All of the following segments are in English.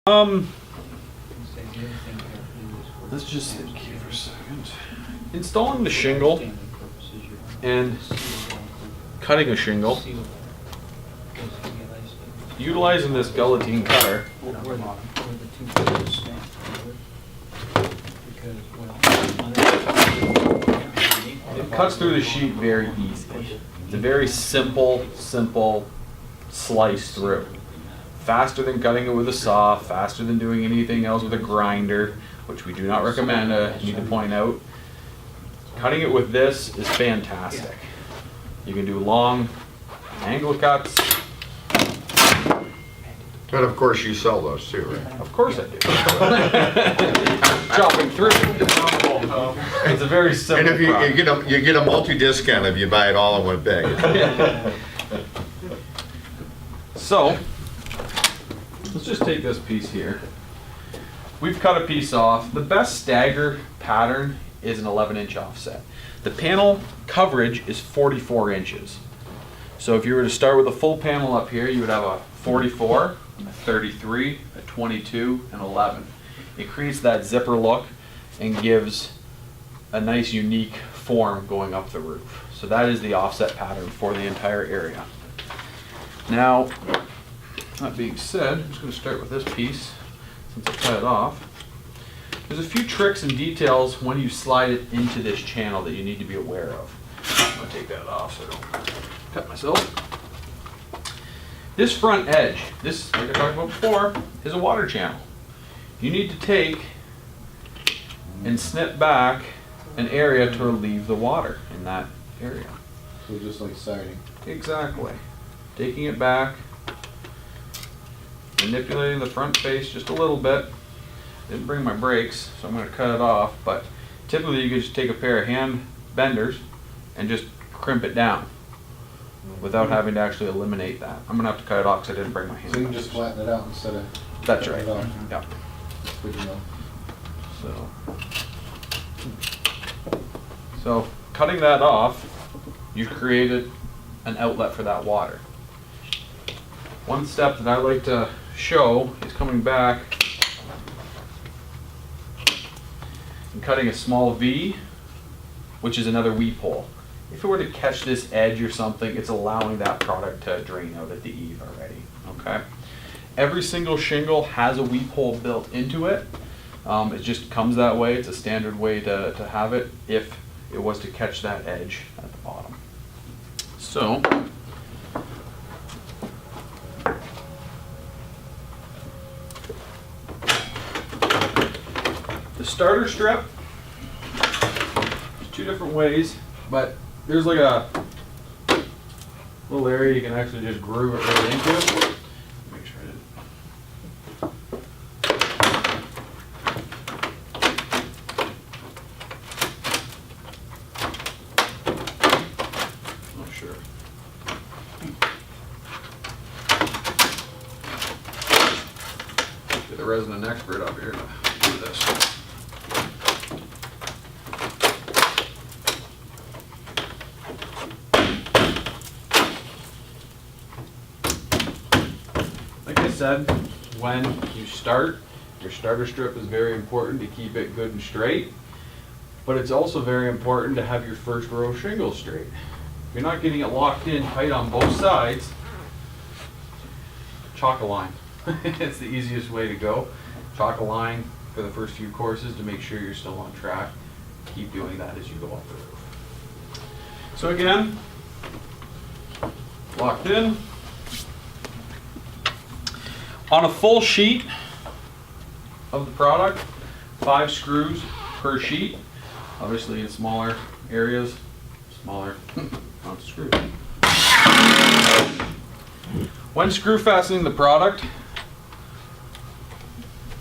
Let's just think here for a second. Installing the shingle and cutting a shingle, utilizing this guillotine cutter, it cuts through the sheet very easily. It's a very simple slice through. Faster than cutting it with a saw, faster than doing anything else with a grinder, which we do not recommend, I need to point out. Cutting it with this is fantastic. You can do long angle cuts. And of course you sell those too, right? Of course I do. Chopping through. It's a very simple And if you get a multi-discount if you buy it all in one bag. So, let's just take this piece here. We've cut a piece off. The best stagger pattern is an 11-inch offset. The panel coverage is 44 inches. So if you were to start with a full panel up here, you would have a 44, a 33, a 22, and 11. It creates that zipper look and gives a nice unique form going up the roof. So that is the offset pattern for the entire area. Now, that being said, I'm just going to start with this piece since I cut it off. There's a few tricks and details when you slide it into this channel that you need to be aware of. I'm going to take that off so I don't cut myself. This front edge, this, like I talked about before, is a water channel. You need to take and snip back an area to relieve the water in that area. So just like siding. Exactly. Taking it back, manipulating the front face just a little bit. Didn't bring my brakes, so I'm going to cut it off, but typically you can just take a pair of hand benders and just crimp it down without having to actually eliminate that. I'm going to have to cut it off because I didn't bring my hand So you can just benders. flatten it out instead of... That's right. cutting it off. Yeah. That's good to know. So cutting that off, you created an outlet for that water. One step that I like to show is coming back and cutting a small V, which is another weep hole. If it were to catch this edge or something, it's allowing that product to drain out at the eave already, okay? Every single shingle has a weep hole built into it. It just comes that way. It's a standard way to have it if it was to catch that edge at the bottom. So, the starter strip, there's two different ways, but there's like a little area you can actually just groove it right into. Make sure I didn't. Not sure. Get the resident expert up here to do this. Like I said, when you start, your starter strip is very important to keep it good and straight, but it's also very important to have your first row of shingles straight. If you're not getting it locked in tight on both sides, chalk a line. It's the easiest way to go. Chalk a line for the first few courses to make sure you're still on track. Keep doing that as you go up the roof. So again, locked in. On a full sheet of the product, 5 screws per sheet. Obviously in smaller areas, smaller amounts of screws. When screw fastening the product,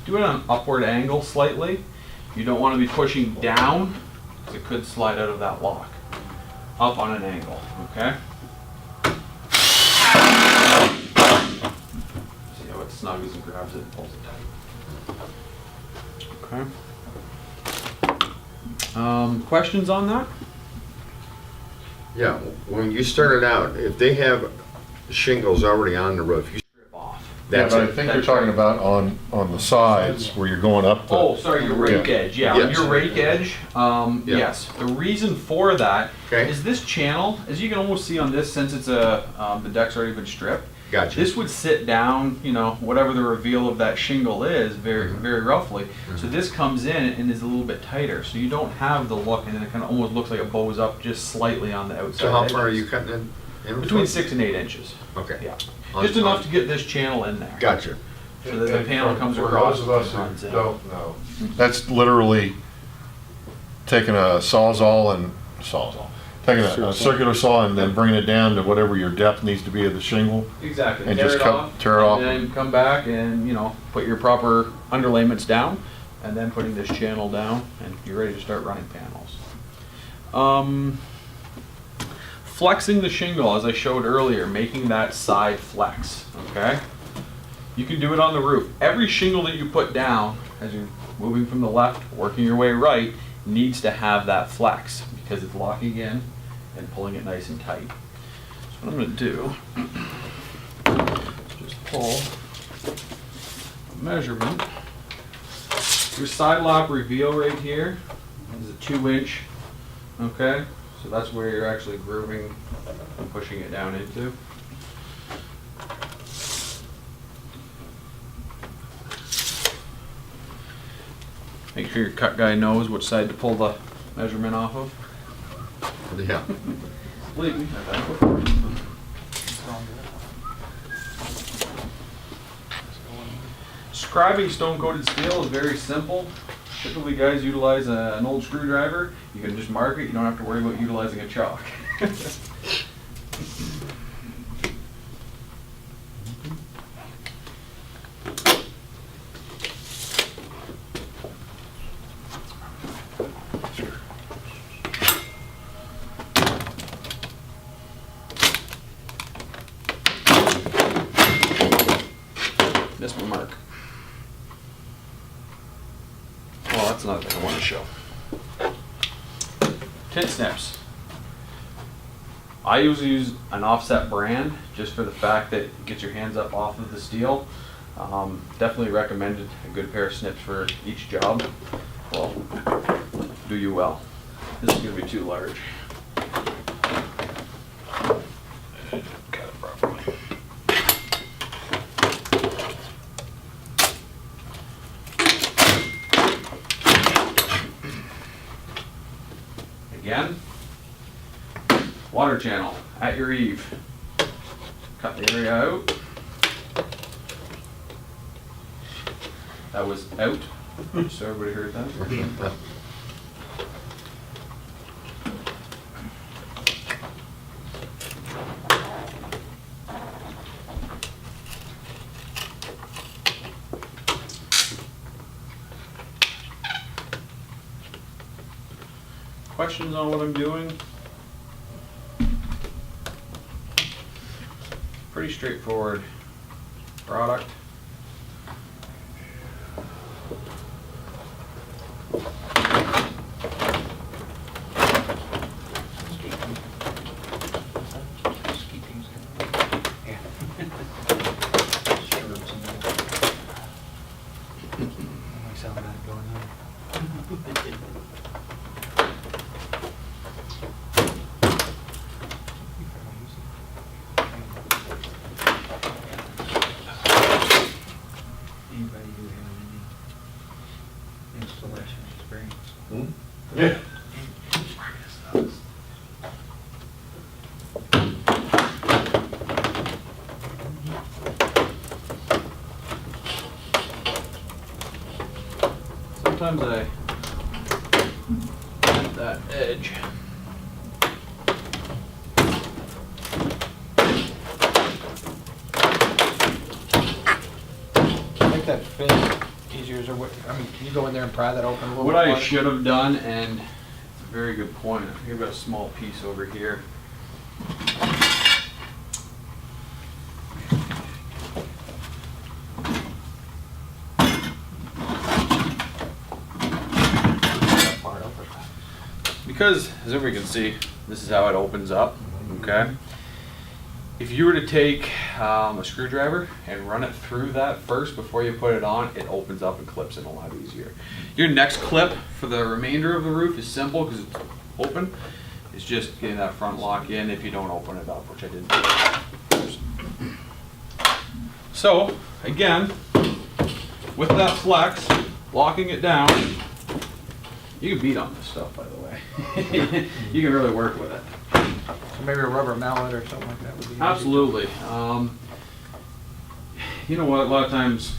do it on an upward angle slightly. You don't want to be pushing down because it could slide out of that lock. Up on an angle, okay? Snuggles and grabs it and pulls it tight. Okay. Questions on that? Yeah, when you started out, if they have shingles already on the roof, you Strip off. That's but I it. think you're talking about on the sides where you're going up the. Oh, sorry, your rake Yeah. edge. Yeah, Yes. your rake edge. Yes. The reason for that Okay. is this channel, as you can almost see on this, since it's the deck's already been stripped. Gotcha. This would sit down, you know, whatever the reveal of that shingle is, very roughly. So this comes in and is a little bit tighter, so you don't have the look, and then it kind of almost looks like it bows up just slightly on the outside. So how far are edges. you cutting in? Between 6 and 8 inches. Okay. Yeah. On- Just enough to get this channel in there. Gotcha. So that the And panel for- comes for across those of us and runs who in. don't know, that's literally taking a sawzall, taking a circular saw and then bringing it down to whatever your depth needs to be of the shingle. Exactly. And tear just it cut- off, tear it off. and then come back and, you know, put your proper underlayments down, and then putting this channel down, and you're ready to start running panels. Flexing the shingle, as I showed earlier, making that side flex, okay? You can do it on the roof. Every shingle that you put down, as you're moving from the left, working your way right, needs to have that flex, because it's locking in and pulling it nice and tight. So what I'm gonna do, just pull a measurement. Your side lock reveal right here is a 2-inch, okay? So that's where you're actually grooving and pushing it down into. Make sure your cut guy knows which side to pull the measurement off of. Yeah. Believe me, I've done it before. Scribing stone-coated steel is very simple. Typically guys utilize an old screwdriver. You can just mark it, you don't have to worry about utilizing a chalk. Missed my mark. Well, that's another thing I want to show. Tin snips. I usually use an offset brand just for the fact that it gets your hands up off of the steel. Definitely recommended a good pair of snips for each job. Well, do you well. This is going to be too large. Cut it properly. Again, water channel at your eave. Cut the area out. That was out, so everybody heard that. Questions on what I'm doing? Pretty straightforward product. Anybody who has any installation experience. Yeah. Sometimes I bend that edge. Make that fit easier, or what, I mean, can you go in there and pry that open a little bit? What I more? should have done, and it's a very good point, I think I've got a small piece over here. That part open. Because, as everybody can see, this is how it opens up, okay? if you were to take a screwdriver and run it through that first before you put it on, it opens up and clips in a lot easier. Your next clip for the remainder of the roof is simple because it's open. It's just getting that front lock in if you don't open it up, which I didn't do. So, again, with that flex, locking it down, you can beat on this stuff, by the way. You can really work with it. So maybe a rubber mallet or something like that would be. easy. Absolutely. You know what, a lot of times,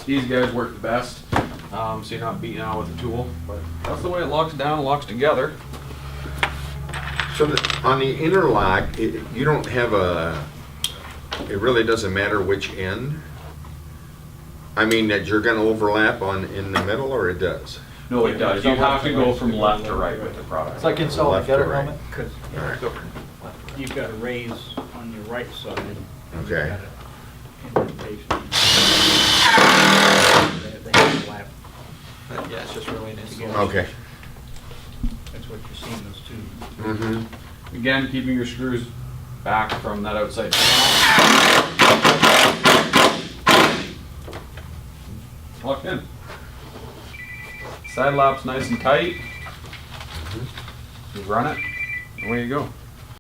these guys work the best, so you're not beating out with a tool, but that's the way it locks down and locks together. So on the interlock, you don't have it really doesn't matter which end? I mean, that you're gonna overlap in the middle, or it does? No, it does. You have to go from left to right with the product. It's like installing a Left gutter to right. helmet. Because you've got a raise on your right side. and you've Okay. got an indentation. They overlap Yeah, it's just really an install. Okay. That's what you're seeing those two. Mm-hmm. Again, keeping your screws back from that outside panel. Locked in. Side lap's nice and tight. You run it, away you go.